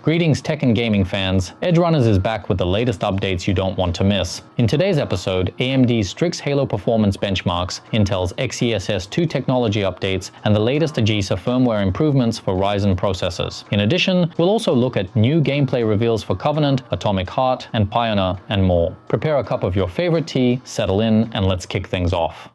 Greetings tech and gaming fans, Edgerunners is back with the latest updates you don't want to miss. In today's episode, AMD's Strix Halo performance benchmarks, Intel's XeSS 2 technology updates, and the latest AGESA firmware improvements for Ryzen processors. In addition, we'll also look at new gameplay reveals for Covenant, Atomic Heart, and PIONER, and more. Prepare a cup of your favorite tea, settle in, and let's kick things off.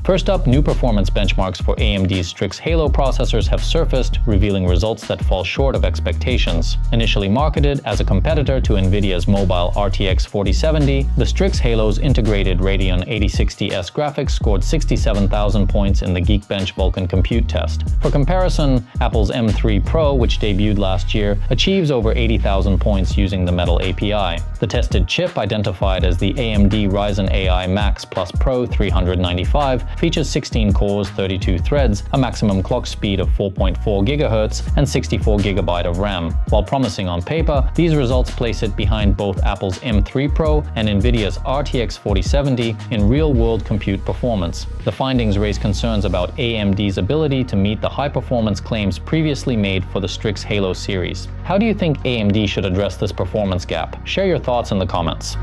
First up, new performance benchmarks for AMD's Strix Halo processors have surfaced, revealing results that fall short of expectations. Initially marketed as a competitor to NVIDIA's mobile RTX 4070, the Strix Halo's integrated Radeon 8060S graphics scored 67,000 points in the Geekbench Vulkan compute test. For comparison, Apple's M3 Pro, which debuted last year, achieves over 80,000 points using the Metal API. The tested chip, identified as the AMD Ryzen AI Max Plus Pro 395, features 16 cores, 32 threads, a maximum clock speed of 4.4 GHz, and 64 GB of RAM. While promising on paper, these results place it behind both Apple's M3 Pro and NVIDIA's RTX 4070 in real-world compute performance. The findings raise concerns about AMD's ability to meet the high-performance claims previously made for the Strix Halo series. How do you think AMD should address this performance gap? Share your thoughts in the comments.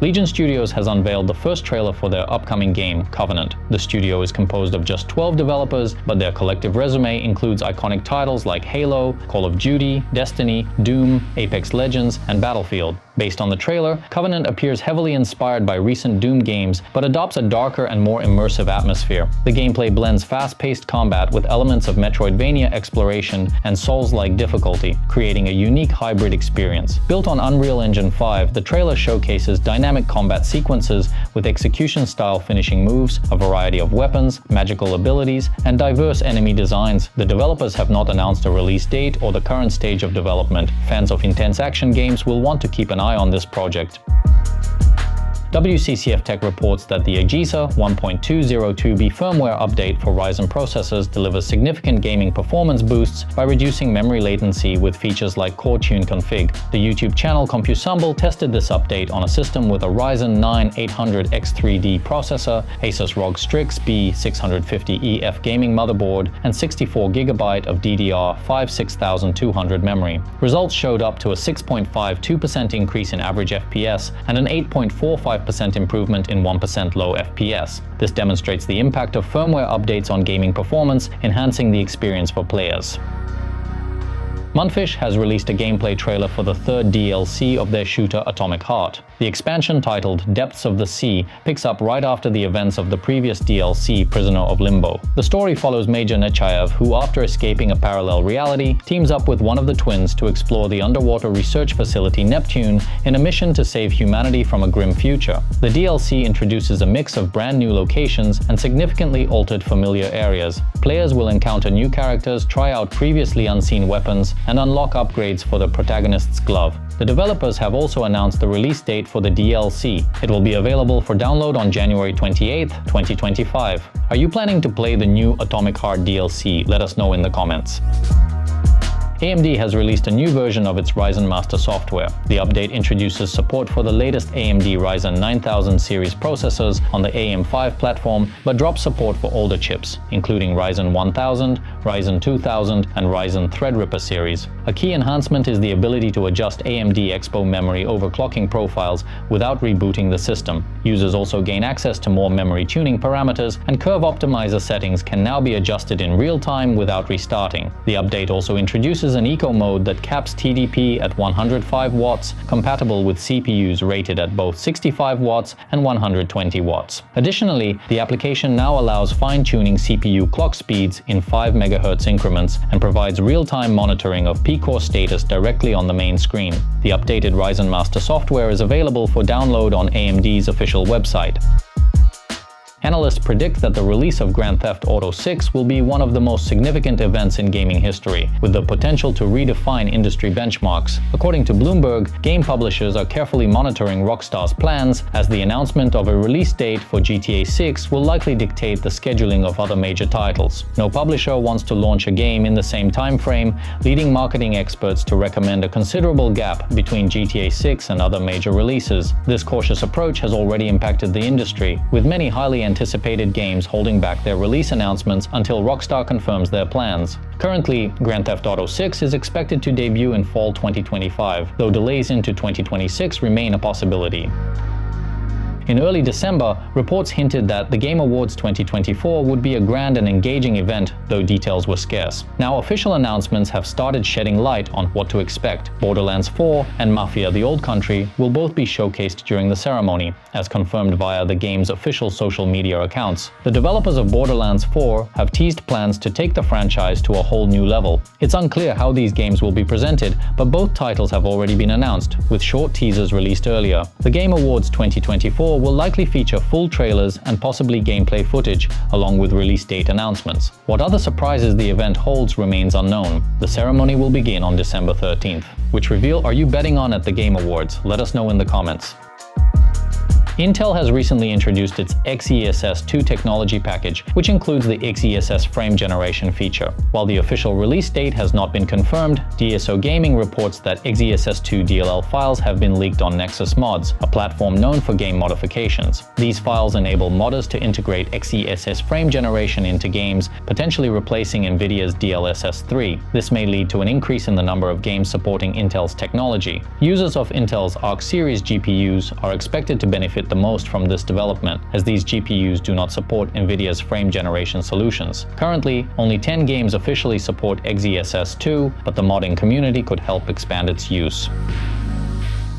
Legion Studios has unveiled the first trailer for their upcoming game, Covenant. The studio is composed of just 12 developers, but their collective resume includes iconic titles like Halo, Call of Duty, Destiny, Doom, Apex Legends, and Battlefield. Based on the trailer, Covenant appears heavily inspired by recent Doom games, but adopts a darker and more immersive atmosphere. The gameplay blends fast-paced combat with elements of Metroidvania exploration and Souls-like difficulty, creating a unique hybrid experience. Built on Unreal Engine 5, the trailer showcases dynamic combat sequences with execution-style finishing moves, a variety of weapons, magical abilities, and diverse enemy designs. The developers have not announced a release date or the current stage of development. Fans of intense action games will want to keep an eye on this project. WCCF Tech reports that the AGESA 1.202b firmware update for Ryzen processors delivers significant gaming performance boosts by reducing memory latency with features like Core Tune Config. The YouTube channel CompuSumble tested this update on a system with a Ryzen 9 800X3D processor, Asus ROG Strix B650EF gaming motherboard, and 64 GB of DDR5 6200 memory. Results showed up to a 6.52% increase in average FPS and an 8.45% improvement in 1% low FPS. This demonstrates the impact of firmware updates on gaming performance, enhancing the experience for players. Mundfish has released a gameplay trailer for the third DLC of their shooter Atomic Heart. The expansion, titled Depths of the Sea, picks up right after the events of the previous DLC, Prisoner of Limbo. The story follows Major Nechayev, who, after escaping a parallel reality, teams up with one of the twins to explore the underwater research facility Neptune in a mission to save humanity from a grim future. The DLC introduces a mix of brand new locations and significantly altered familiar areas. Players will encounter new characters, try out previously unseen weapons, and unlock upgrades for the protagonist's glove. The developers have also announced the release date for the DLC. It will be available for download on January 28, 2025. Are you planning to play the new Atomic Heart DLC? Let us know in the comments. AMD has released a new version of its Ryzen Master software. The update introduces support for the latest AMD Ryzen 9000 series processors on the AM5 platform, but drops support for older chips, including Ryzen 1000, Ryzen 2000, and Ryzen Threadripper series. A key enhancement is the ability to adjust AMD Expo memory overclocking profiles without rebooting the system. Users also gain access to more memory tuning parameters, and curve optimizer settings can now be adjusted in real time without restarting. The update also introduces an eco mode that caps TDP at 105 watts, compatible with CPUs rated at both 65 watts and 120 watts. Additionally, the application now allows fine-tuning CPU clock speeds in 5 MHz increments and provides real-time monitoring of P-core status directly on the main screen. The updated Ryzen Master software is available for download on AMD's official website. Analysts predict that the release of Grand Theft Auto 6 will be one of the most significant events in gaming history, with the potential to redefine industry benchmarks. According to Bloomberg, game publishers are carefully monitoring Rockstar's plans, as the announcement of a release date for GTA 6 will likely dictate the scheduling of other major titles. No publisher wants to launch a game in the same time frame, leading marketing experts to recommend a considerable gap between GTA 6 and other major releases. This cautious approach has already impacted the industry, with many highly anticipated games holding back their release announcements until Rockstar confirms their plans. Currently, Grand Theft Auto 6 is expected to debut in fall 2025, though delays into 2026 remain a possibility. In early December, reports hinted that the Game Awards 2024 would be a grand and engaging event, though details were scarce. Now official announcements have started shedding light on what to expect. Borderlands 4 and Mafia: The Old Country will both be showcased during the ceremony, as confirmed via the game's official social media accounts. The developers of Borderlands 4 have teased plans to take the franchise to a whole new level. It's unclear how these games will be presented, but both titles have already been announced, with short teasers released earlier. The Game Awards 2024 will likely feature full trailers and possibly gameplay footage, along with release date announcements. What other surprises the event holds remains unknown. The ceremony will begin on December 13th. Which reveal are you betting on at the Game Awards? Let us know in the comments. Intel has recently introduced its XeSS 2 technology package, which includes the XeSS frame generation feature. While the official release date has not been confirmed, DSO Gaming reports that XeSS 2 DLL files have been leaked on Nexus Mods, a platform known for game modifications. These files enable modders to integrate XeSS frame generation into games, potentially replacing NVIDIA's DLSS 3. This may lead to an increase in the number of games supporting Intel's technology. Users of Intel's Arc series GPUs are expected to benefit the most from this development, as these GPUs do not support NVIDIA's frame generation solutions. Currently, only 10 games officially support XeSS 2, but the modding community could help expand its use.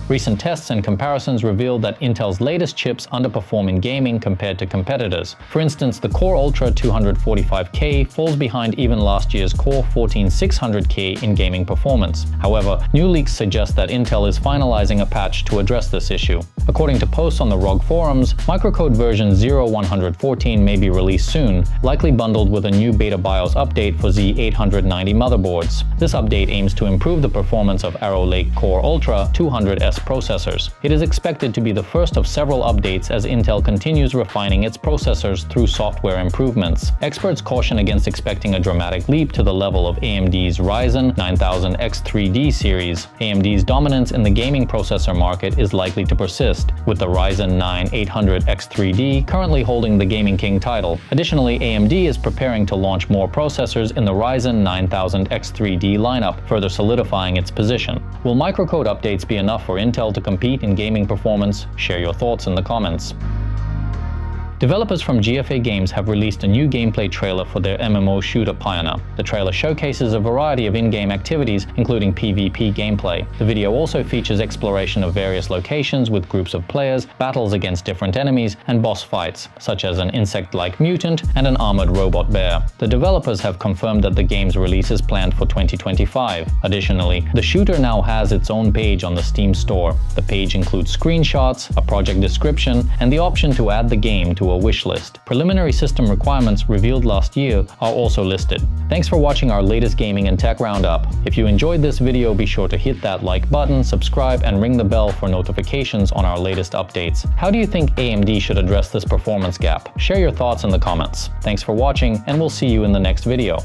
Recent tests and comparisons revealed that Intel's latest chips underperform in gaming compared to competitors. For instance, the Core Ultra 245K falls behind even last year's Core 14600K in gaming performance. However, new leaks suggest that Intel is finalizing a patch to address this issue. According to posts on the ROG forums, microcode version 0.114 may be released soon, likely bundled with a new beta BIOS update for Z890 motherboards. This update aims to improve the performance of Arrow Lake Core Ultra 200S processors. It is expected to be the first of several updates as Intel continues refining its processors through software improvements. Experts caution against expecting a dramatic leap to the level of AMD's Ryzen 9000X3D series. AMD's dominance in the gaming processor market is likely to persist, with the Ryzen 9 800X3D currently holding the Gaming King title. Additionally, AMD is preparing to launch more processors in the Ryzen 9000X3D lineup, further solidifying its position. Will microcode updates be enough for Intel to compete in gaming performance? Share your thoughts in the comments. Developers from GFA Games have released a new gameplay trailer for their MMO shooter PIONER. The trailer showcases a variety of in-game activities, including PvP gameplay. The video also features exploration of various locations with groups of players, battles against different enemies, and boss fights, such as an insect-like mutant and an armored robot bear. The developers have confirmed that the game's release is planned for 2025. Additionally, the shooter now has its own page on the Steam store. The page includes screenshots, a project description, and the option to add the game to a wish list. Preliminary system requirements revealed last year are also listed. Thanks for watching our latest gaming and tech roundup. If you enjoyed this video, be sure to hit that like button, subscribe, and ring the bell for notifications on our latest updates. How do you think AMD should address this performance gap? Share your thoughts in the comments. Thanks for watching, and we'll see you in the next video.